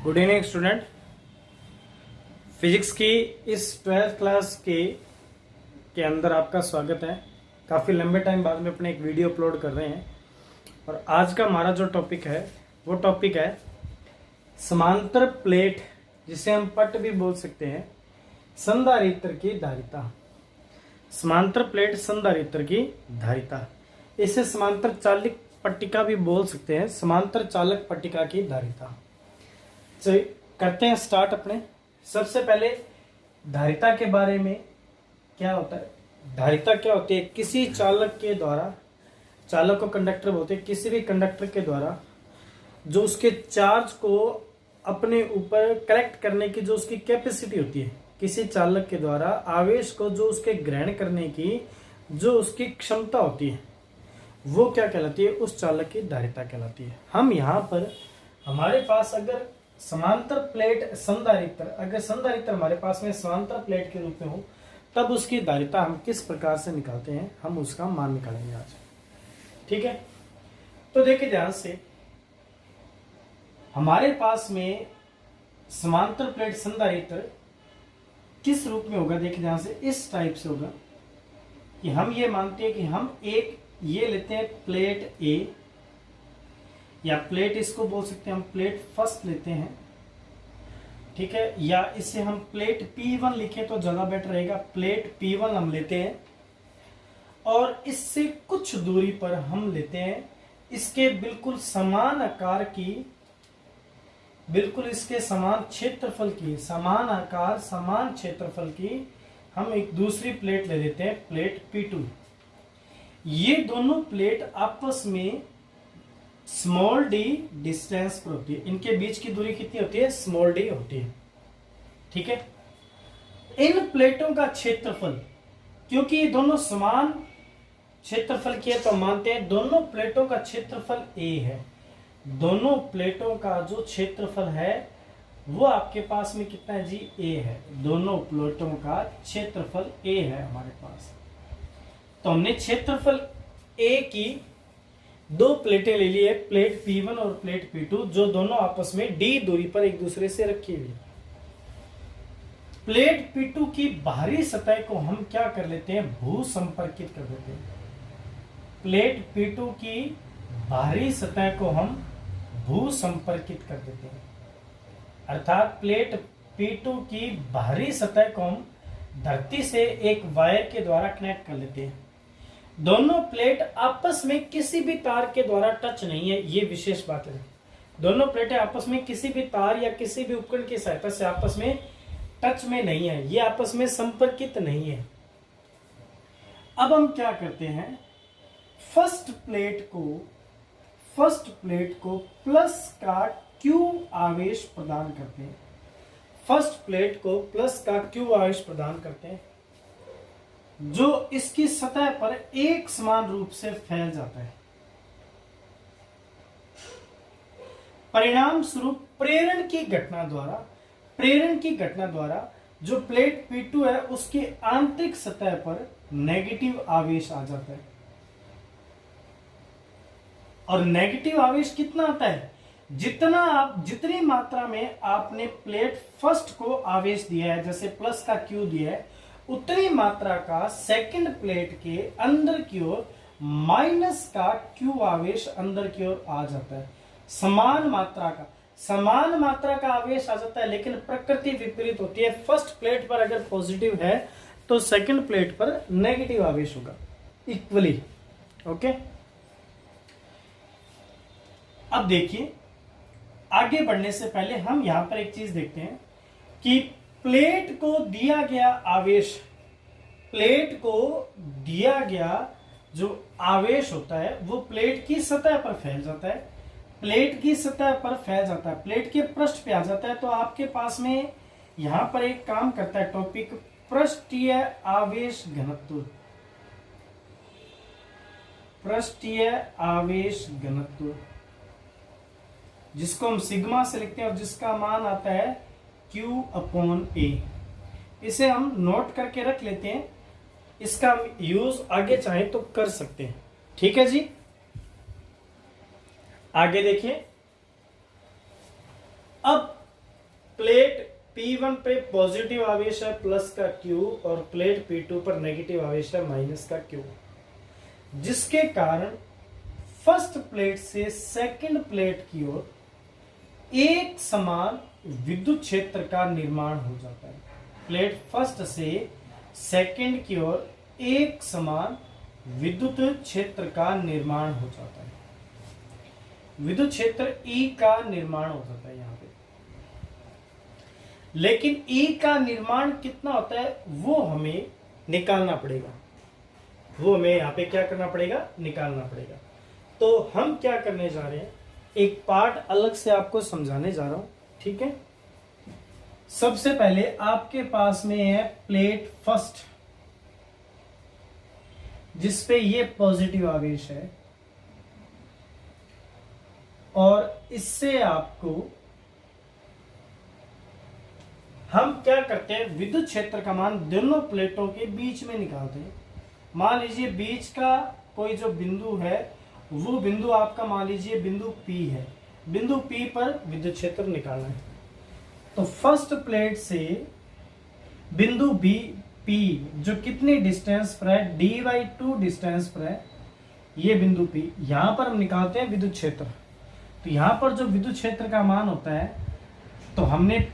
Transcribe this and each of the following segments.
Good evening student. Physics की इस 12th class के अंदर आपका स्वागत है। काफ़ी लंबे टाइम बाद में अपने एक वीडियो अपलोड कर रहे हैं और आज का हमारा जो टॉपिक है वो टॉपिक है समांतर प्लेट, जिसे हम पट भी बोल सकते हैं, संधारित्र की धारिता। समांतर प्लेट संधारित्र की धारिता, इसे समांतर चालक पट्टिका भी बोल सकते हैं, समांतर चालक पट्टिका की धारिता। चलिए करते हैं स्टार्ट अपने। सबसे पहले धारिता के बारे में क्या होता है। धारिता क्या होती है? किसी चालक के द्वारा, चालक को कंडक्टर बोलते हैं, किसी भी कंडक्टर के द्वारा जो उसके चार्ज को अपने ऊपर कलेक्ट करने की जो उसकी कैपेसिटी होती है, किसी चालक के द्वारा आवेश को जो उसके ग्रहण करने की जो उसकी क्षमता होती है, वो क्या कहलाती है? उस चालक की धारिता कहलाती है। हम यहाँ पर हमारे पास अगर समांतर प्लेट संधारित्र, अगर संधारित्र हमारे पास में समांतर प्लेट के रूप में हो, तब उसकी धारिता हम किस प्रकार से निकालते हैं, हम उसका मान निकालेंगे आज। ठीक है, तो देखिए ध्यान से, हमारे पास में समांतर प्लेट संधारित्र किस रूप में होगा? देखिए ध्यान से, इस टाइप से होगा कि हम ये मानते हैं कि हम एक ये लेते हैं प्लेट ए, या प्लेट इसको बोल सकते हैं हम प्लेट फर्स्ट लेते हैं, ठीक है, या इसे हम प्लेट P1 लिखें तो ज्यादा बेटर रहेगा। प्लेट P1 हम लेते हैं और इससे कुछ दूरी पर हम लेते हैं इसके बिल्कुल समान आकार की, बिल्कुल इसके समान क्षेत्रफल की, समान आकार समान क्षेत्रफल की हम एक दूसरी प्लेट ले लेते हैं, प्लेट P2। ये दोनों प्लेट आपस में स्मॉल डी डिस्टेंस पर होती है। इनके बीच की दूरी कितनी होती है? स्मॉल डी होती है। ठीक है, इन प्लेटों का क्षेत्रफल, क्योंकि ये दोनों समान क्षेत्रफल की है तो मानते हैं दोनों प्लेटों का क्षेत्रफल ए है। दोनों प्लेटों का जो क्षेत्रफल है वो आपके पास में कितना है जी? ए है। दोनों प्लेटों का क्षेत्रफल ए है हमारे पास। तो हमने क्षेत्रफल ए की दो प्लेटें ले ली है, प्लेट P1 और प्लेट P2, जो दोनों आपस में d दूरी पर एक दूसरे से रखी हुई है। प्लेट P2 की बाहरी सतह को हम क्या कर लेते हैं? भू संपर्कित कर देते हैं। प्लेट P2 की बाहरी सतह को हम भू संपर्कित कर देते हैं, अर्थात प्लेट P2 की बाहरी सतह को हम धरती से एक वायर के द्वारा कनेक्ट कर लेते हैं। दोनों प्लेट आपस में किसी भी तार के द्वारा टच नहीं है, ये विशेष बात है। दोनों प्लेटें आपस में किसी भी तार या किसी भी उपकरण की सहायता से आपस में टच में नहीं है, ये आपस में संपर्कित नहीं है। अब हम क्या करते हैं? फर्स्ट प्लेट को प्लस का Q आवेश प्रदान करते हैं। फर्स्ट प्लेट को प्लस का Q आवेश प्रदान करते हैं, जो इसकी सतह पर एक समान रूप से फैल जाता है। परिणाम स्वरूप प्रेरण की घटना द्वारा जो प्लेट P2 है उसकी आंतरिक सतह पर नेगेटिव आवेश आ जाता है। और नेगेटिव आवेश कितना आता है? जितनी मात्रा में आपने प्लेट फर्स्ट को आवेश दिया है, जैसे प्लस का Q दिया है, उतनी मात्रा का सेकंड प्लेट के अंदर की ओर माइनस का Q आवेश अंदर की ओर आ जाता है। समान मात्रा का आवेश आ जाता है, लेकिन प्रकृति विपरीत होती है। फर्स्ट प्लेट पर अगर पॉजिटिव है तो सेकंड प्लेट पर नेगेटिव आवेश होगा, इक्वली। ओके, अब देखिए, आगे बढ़ने से पहले हम यहां पर एक चीज देखते हैं कि प्लेट को दिया गया आवेश, प्लेट को दिया गया जो आवेश होता है वो प्लेट की सतह पर फैल जाता है, प्लेट की सतह पर फैल जाता है, प्लेट के पृष्ठ पे आ जाता है। तो आपके पास में यहां पर एक काम करता है टॉपिक, पृष्ठीय आवेश घनत्व। पृष्ठीय आवेश घनत्व, जिसको हम सिग्मा से लिखते हैं और जिसका मान आता है Q/A। इसे हम नोट करके रख लेते हैं, इसका यूज आगे चाहे तो कर सकते हैं। ठीक है जी, आगे देखिए। अब P1 पे पॉजिटिव आवेश है प्लस का Q और प्लेट P2 पर नेगेटिव आवेश है माइनस का Q, जिसके कारण फर्स्ट प्लेट से सेकंड प्लेट की ओर एक समान विद्युत क्षेत्र का निर्माण हो जाता है। प्लेट फर्स्ट से सेकंड की ओर एक समान विद्युत क्षेत्र का निर्माण हो जाता है। विद्युत क्षेत्र E का निर्माण हो जाता है यहाँ पे। लेकिन E का निर्माण कितना होता है वो हमें निकालना पड़ेगा। वो हमें यहाँ पे क्या करना पड़ेगा, निकालना पड़ेगा। तो हम क्या करने जा रहे हैं, एक पार्ट अलग से आपको समझाने जा रहा हूं, ठीक है। सबसे पहले आपके पास में है प्लेट फर्स्ट, जिसपे ये पॉजिटिव आवेश है, और इससे आपको हम क्या करते हैं, विद्युत क्षेत्र का मान दोनों प्लेटों के बीच में निकालते हैं। मान लीजिए बीच का कोई जो बिंदु है, वो बिंदु आपका मान लीजिए बिंदु P है। बिंदु P पर विद्युत क्षेत्र निकालना है। तो फर्स्ट प्लेट से बिंदु P जो कितनी डिस्टेंस पर है, d/2 डिस्टेंस पर है, ये बिंदु P, यहां पर हम निकालते हैं विद्युत क्षेत्र। तो यहां पर जो विद्युत क्षेत्र का मान होता है, तो हमने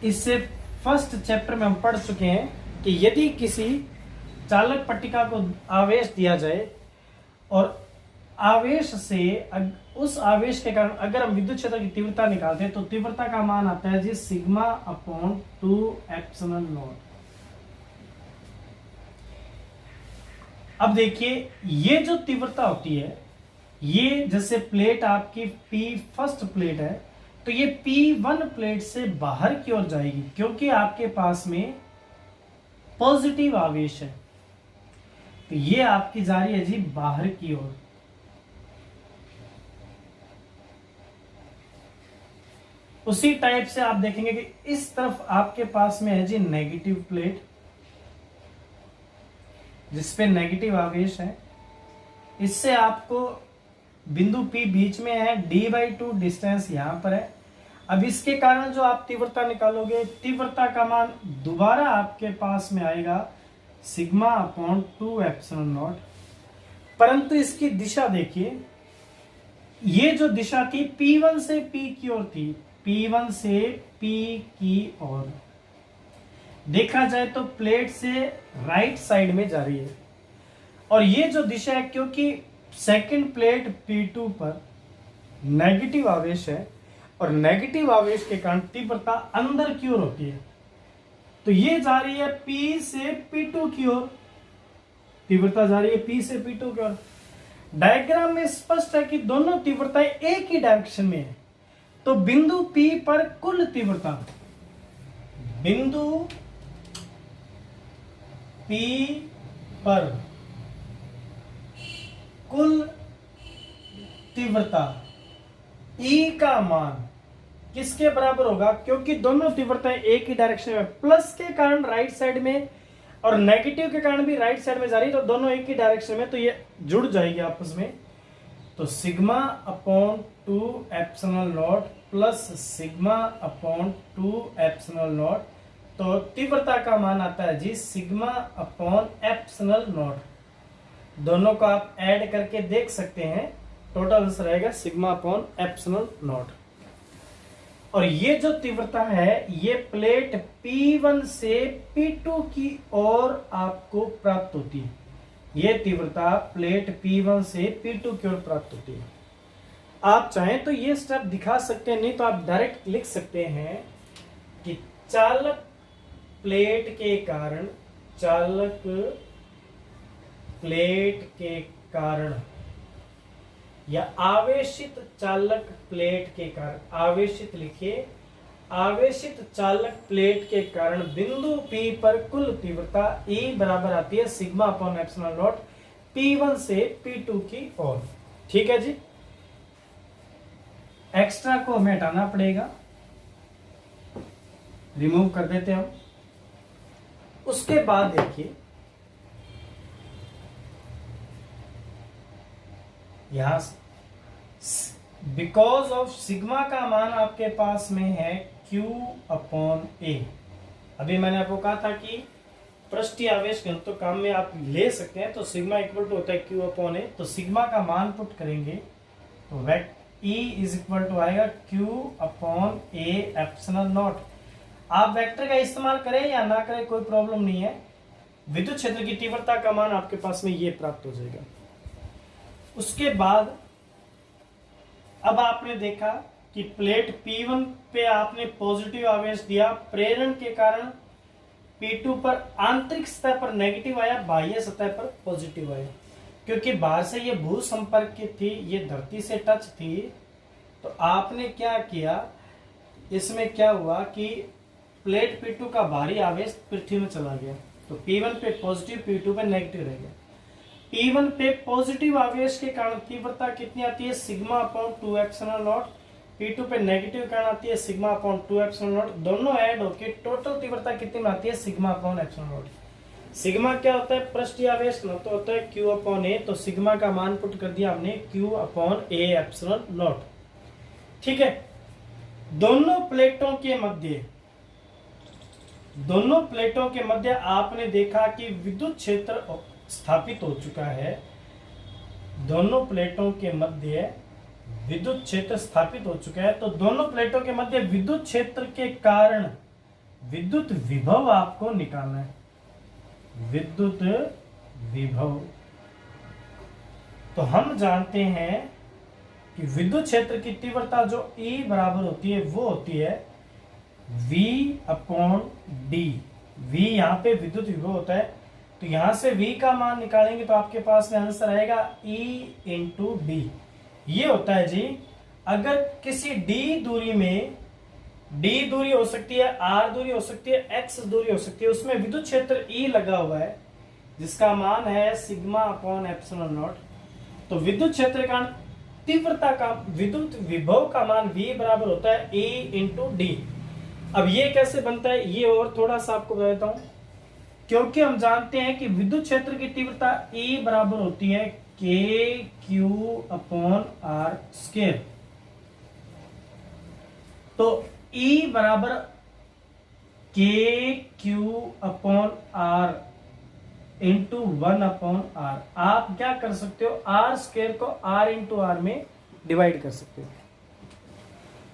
इससे फर्स्ट चैप्टर में हम पढ़ चुके हैं कि यदि किसी चालक पट्टिका को आवेश दिया जाए और आवेश से उस आवेश के कारण अगर हम विद्युत क्षेत्र की तीव्रता निकालते हैं, तो तीव्रता का मान आता है जी σ/2 एप्सिलॉन नॉट। अब देखिए ये जो तीव्रता होती है, ये जैसे प्लेट आपकी P फर्स्ट प्लेट है, तो ये P1 प्लेट से बाहर की ओर जाएगी, क्योंकि आपके पास में पॉजिटिव आवेश है। तो ये आपकी जा रही है जी बाहर की ओर। उसी टाइप से आप देखेंगे कि इस तरफ आपके पास में है जी नेगेटिव प्लेट, जिसपे नेगेटिव आवेश है। इससे आपको बिंदु P बीच में है, d/2 डिस्टेंस यहां पर है। अब इसके कारण जो आप तीव्रता निकालोगे, तीव्रता का मान दोबारा आपके पास में आएगा σ/2 एप्सिलॉन नॉट। परंतु इसकी दिशा देखिए, ये जो दिशा थी P1 से P की ओर थी, P1 से P की ओर देखा जाए तो प्लेट से राइट साइड में जा रही है। और ये जो दिशा है, क्योंकि सेकंड प्लेट P2 पर नेगेटिव आवेश है और नेगेटिव आवेश के कारण तीव्रता अंदर की ओर होती है, तो ये जा रही है P से P2 की ओर। तीव्रता जा रही है P से P2 की ओर। डायग्राम में स्पष्ट है कि दोनों तीव्रताएं एक ही डायरेक्शन में है। तो बिंदु P पर कुल तीव्रता, बिंदु P पर कुल तीव्रता E का मान किसके बराबर होगा, क्योंकि दोनों तीव्रताएं एक ही डायरेक्शन में, प्लस के कारण राइट साइड में और नेगेटिव के कारण भी राइट साइड में जा रही है, तो दोनों एक ही डायरेक्शन में, तो ये जुड़ जाएगी आपस में। तो σ/2 epsilon naught plus σ/2 epsilon naught, तो तीव्रता का मान आता है जी σ/एप्सिलॉन नॉट। दोनों को आप ऐड करके देख सकते हैं, टोटल आंसर रहेगा σ/एप्सिलॉन नॉट। और ये जो तीव्रता है, ये प्लेट P1 से P2 की ओर आपको प्राप्त होती है। ये तीव्रता प्लेट P1 से P2 की ओर प्राप्त होती है। आप चाहें तो ये स्टेप दिखा सकते हैं, नहीं तो आप डायरेक्ट लिख सकते हैं कि चालक प्लेट के कारण, चालक प्लेट के कारण या आवेशित चालक प्लेट के कारण, आवेशित लिखिए, आवेशित चालक प्लेट के कारण बिंदु P पर कुल तीव्रता E बराबर आती है σ/एप्सिलॉन नॉट P1 से P2 की ओर। ठीक है जी। एक्स्ट्रा को हमें हटाना पड़ेगा, रिमूव कर देते हैं हम। उसके बाद देखिए यहां से बिकॉज ऑफ सिग्मा का मान आपके पास में है Q अपॉन A। अभी मैंने आपको कहा था कि पृष्ठीय आवेश घनत्व काम में आप ले सकते हैं, तो सिग्मा इक्वल टू होता है Q अपॉन A। तो सिग्मा का मान पुट करेंगे तो E इज इक्वल टू आएगा Q upon A epsilon not. आप वेक्टर का इस्तेमाल करें या ना करें कोई प्रॉब्लम नहीं है, विद्युत क्षेत्र की तीव्रता का मान आपके पास में ये प्राप्त हो जाएगा। उसके बाद अब आपने देखा कि प्लेट P1 पे आपने पॉजिटिव आवेश दिया, प्रेरण के कारण P2 पर आंतरिक सतह पर नेगेटिव आया, बाह्य सतह पर पॉजिटिव आया। क्योंकि बाहर से ये भू संपर्क की थी, ये धरती से टच थी, तो आपने क्या किया, इसमें क्या हुआ कि प्लेट P2 का बाहरी आवेश पृथ्वी में चला गया, तो P1 पे पॉजिटिव, P2 पे नेगेटिव रह गया। P1 पे पॉजिटिव आवेश के कारण तीव्रता कितनी आती है, sigma upon 2 epsilon not. P2 पे नेगेटिव के कारण आती है सिग्मा अपॉन 2 एप्सिलॉन नॉट। दोनों ऐड होकर टोटल तीव्रता कितनी में आती है, sigma upon epsilon not. Sigma क्या होता है, पृष्ठीय आवेश घनत्व होता है Q अपॉन A। तो सिग्मा का मान पुट कर दिया हमने Q upon A epsilon not. ठीक है, दोनों प्लेटों के मध्य आपने देखा कि विद्युत क्षेत्र स्थापित हो चुका है। दोनों प्लेटों के मध्य विद्युत क्षेत्र स्थापित हो चुका है, तो दोनों प्लेटों के मध्य विद्युत क्षेत्र के कारण विद्युत विभव आपको निकालना है, विद्युत विभव। तो हम जानते हैं कि विद्युत क्षेत्र की तीव्रता जो E बराबर होती है वो होती है V अपॉन D। V यहाँ पे विद्युत विभव होता है, तो यहां से V का मान निकालेंगे तो आपके पास में आंसर आएगा E इंटू D। ये होता है जी, अगर किसी D दूरी में, D दूरी हो सकती है, R दूरी हो सकती है, X दूरी हो सकती है, उसमें विद्युत क्षेत्र E लगा हुआ है जिसका मान है सिग्मा अपॉन एप्सिलॉन नॉट। तो विद्युत क्षेत्र का तीव्रता का विद्युत विभव का मान V बराबर होता है E इंटू D। अब ये कैसे बनता है, ये और थोड़ा सा आपको बता देता हूं। क्योंकि हम जानते हैं कि विद्युत क्षेत्र की तीव्रता E बराबर होती है KQ अपॉन R स्क्वायर। तो E बराबर KQ upon R into 1 upon R। आप क्या कर सकते हो, R स्क्वायर को R इंटू R में डिवाइड कर सकते हो।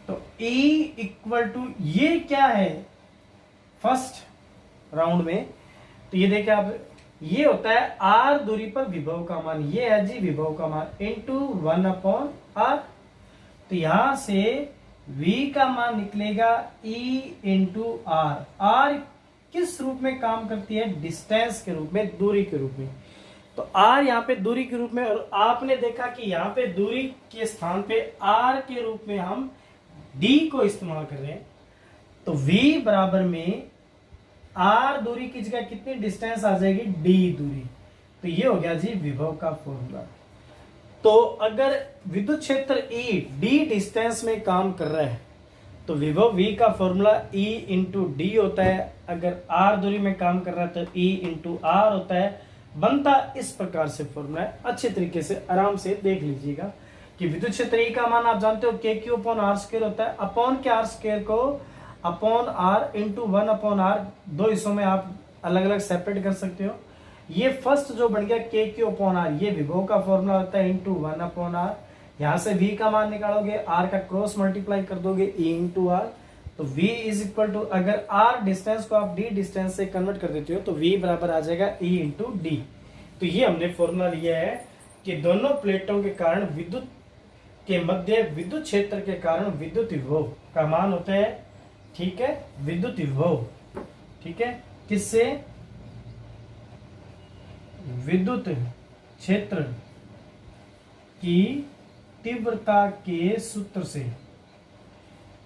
तो E इक्वल टू, ये क्या है फर्स्ट राउंड में, तो ये देखिए आप, ये होता है R दूरी पर विभव का मान, ये है जी विभव का मान इंटू 1 अपॉन R। तो यहां से V का मान निकलेगा E इंटू R। R किस रूप में काम करती है, डिस्टेंस के रूप में, दूरी के रूप में। तो R यहाँ पे दूरी के रूप में, और आपने देखा कि यहाँ पे दूरी के स्थान पे R के रूप में हम D को इस्तेमाल कर रहे हैं। तो V बराबर में R दूरी की जगह कितनी डिस्टेंस आ जाएगी, D दूरी। तो ये हो गया जी विभव का फॉर्मूला। तो अगर विद्युत क्षेत्र E D डिस्टेंस में काम कर रहा है तो विभव V का फॉर्मूला E इंटू डी होता है। अगर R दूरी में काम कर रहा है तो E इंटू R होता है। बनता इस प्रकार से फॉर्मूला है, अच्छे तरीके से आराम से देख लीजिएगा कि विद्युत क्षेत्र E का मान आप जानते हो KQ अपॉन R स्क्वायर होता है। अपॉन के R स्क्वायर को upon R into 1 upon R, दो हिस्सों में आप अलग अलग सेपरेट कर सकते हो। ये फर्स्ट जो बन गया KQ अपॉन R, ये विभव का फॉर्मूला होता है इंटू 1 अपॉन R। यहां से V का मान निकालोगे, R का क्रॉस मल्टीप्लाई कर दोगे E इंटू R। तो V इज इक्वल टू, अगर R डिस्टेंस को आप D डिस्टेंस से कन्वर्ट कर देते हो तो V बराबर आ जाएगा E इंटू डी। तो ये हमने फॉर्मूला लिया है कि दोनों प्लेटों के कारण विद्युत के मध्य विद्युत क्षेत्र के कारण विद्युत विभव का मान होता है, ठीक है, विद्युत विभव, ठीक है, किससे, विद्युत क्षेत्र की तीव्रता के सूत्र से।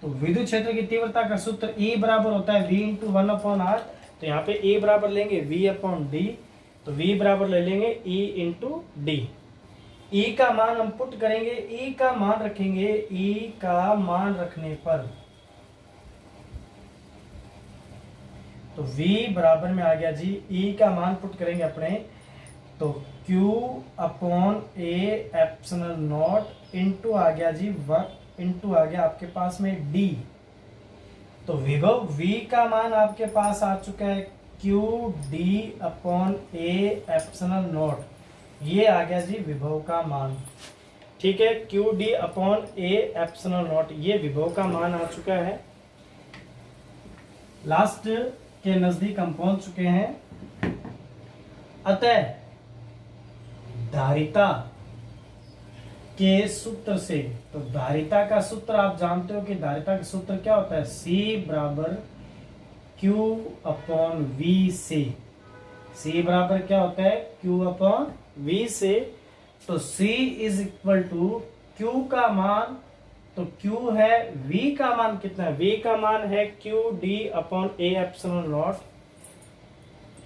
तो विद्युत क्षेत्र की तीव्रता का सूत्र E बराबर होता है V इंटू 1 अपॉन R। तो यहाँ पे E बराबर लेंगे V अपॉन D, तो V बराबर ले लेंगे E इंटू डी। E का मान हम पुट करेंगे, E का मान रखेंगे, E का मान रखने पर तो V बराबर में आ गया जी, E का मान पुट करेंगे अपने, तो Q upon A epsilon naught into आ गया जी 1 इंटू आ गया आपके पास में D। तो विभव V का मान आपके पास आ चुका है Q D upon A epsilon not, ये आ गया जी विभव का मान। ठीक है, Q D upon A epsilon not, ये विभव का मान आ चुका है। लास्ट के नजदीक हम पहुंच चुके हैं। अतः धारिता के सूत्र से, तो धारिता का सूत्र आप जानते हो कि धारिता का सूत्र क्या होता है, C बराबर Q अपॉन V से। C बराबर क्या होता है, Q अपॉन V से। तो C is equal to Q का मान, तो Q है, V का मान कितना है, V का मान है Q D upon A epsilon naught,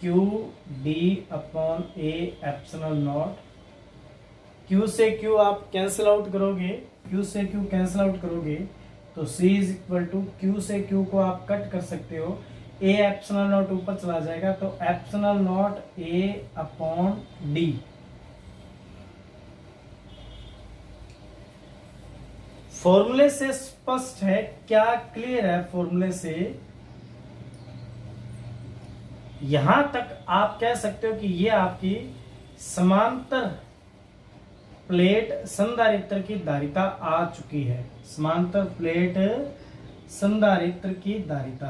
Q D upon A epsilon naught. Q से Q आप कैंसिल आउट करोगे, Q से Q कैंसिल आउट करोगे तो C is equal to Q से Q को आप कट कर सकते हो, A एप्सिलॉन नॉट ऊपर चला जाएगा, तो epsilon naught A upon D। फॉर्मूले से स्पष्ट है क्या, क्लियर है फॉर्मूले से? यहां तक आप कह सकते हो कि ये आपकी समांतर प्लेट संधारित्र की धारिता आ चुकी है। समांतर प्लेट संधारित्र की धारिता,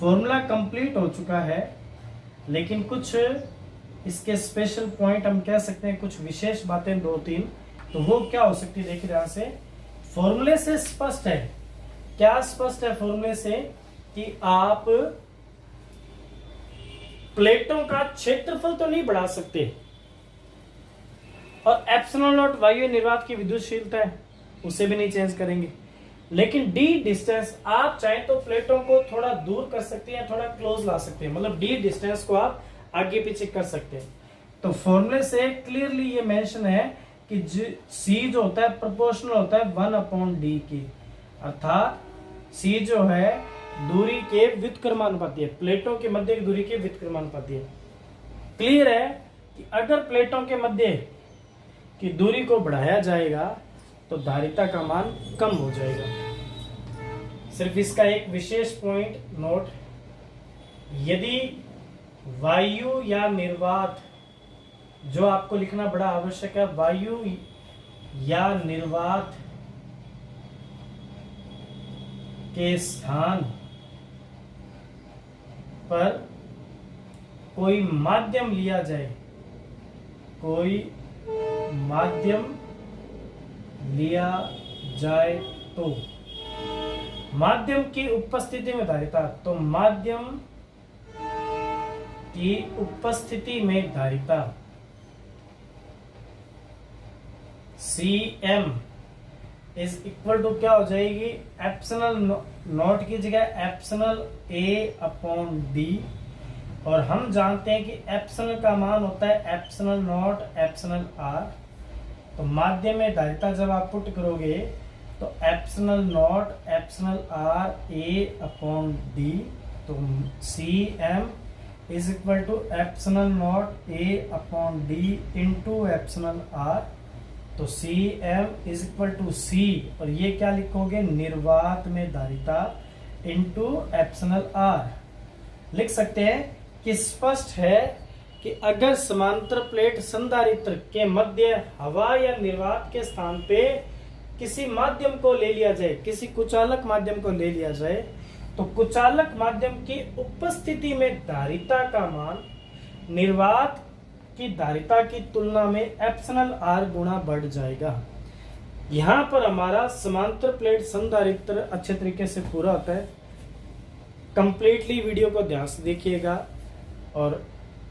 फॉर्मूला कंप्लीट हो चुका है, लेकिन कुछ इसके स्पेशल पॉइंट हम कह सकते हैं, कुछ विशेष बातें दो तीन, तो वो क्या हो सकती है, देखिए ध्यान से। फॉर्मूले से स्पष्ट है, क्या स्पष्ट है फॉर्मूले से, कि आप प्लेटों का क्षेत्रफल तो नहीं बढ़ा सकते, और एप्सिलॉन नॉट वायु निर्वात की विद्युतशीलता है उसे भी नहीं चेंज करेंगे, लेकिन डी डिस्टेंस आप चाहें तो प्लेटों को थोड़ा दूर कर सकते हैं, थोड़ा क्लोज ला सकते हैं, मतलब डी डिस्टेंस को आप आगे पीछे कर सकते हैं। तो फॉर्मूले से क्लियरली ये मेंशन है कि सी जो होता है प्रोपोर्शनल होता है 1 अपॉन डी के, अर्थात सी जो है दूरी के व्युत्क्रमानुपाती है, प्लेटों के मध्य की दूरी के व्युत्क्रमानुपाती है। क्लियर है कि अगर प्लेटों के मध्य की दूरी को बढ़ाया जाएगा तो धारिता का मान कम हो जाएगा। सिर्फ इसका एक विशेष पॉइंट नोट, यदि वायु या निर्वात, जो आपको लिखना बड़ा आवश्यक है, वायु या निर्वात के स्थान पर कोई माध्यम लिया जाए, कोई माध्यम लिया जाए तो माध्यम की उपस्थिति में धारिता, तो माध्यम की उपस्थिति में धारिता Cm इज इक्वल टू क्या हो जाएगी, एप्सिलॉन नॉट की जगह एप्सिलॉन A अपॉन D, और हम जानते हैं कि एप्सिलॉन का मान होता है एप्सिलॉन नॉट एप्सिलॉन R। तो माध्यम में धारिता जब आप पुट करोगे तो epsilon naught epsilon R A upon D, तो Cm is equal to epsilon naught A upon D into epsilon R। तो Cm is equal to C, और ये क्या लिखोगे, निर्वात में धारिता इंटू एप्सिलॉन R। लिख सकते हैं कि स्पष्ट है कि अगर समांतर प्लेट संधारित्र के मध्य हवा या निर्वात के स्थान पे किसी माध्यम को ले लिया जाए, किसी कुचालक माध्यम को ले लिया जाए, तो कुचालक माध्यम की उपस्थिति में धारिता का मान निर्वात की धारिता की तुलना में एप्सिलॉन R गुना बढ़ जाएगा। यहां पर हमारा समांतर प्लेट संधारित्र अच्छे तरीके से पूरा होता है। कंप्लीटली वीडियो को ध्यान से देखिएगा और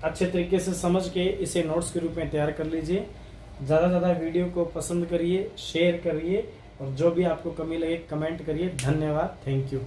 अच्छे तरीके से समझ के इसे नोट्स के रूप में तैयार कर लीजिए। ज़्यादा से ज़्यादा वीडियो को पसंद करिए, शेयर करिए, और जो भी आपको कमी लगे कमेंट करिए। धन्यवाद, थैंक यू।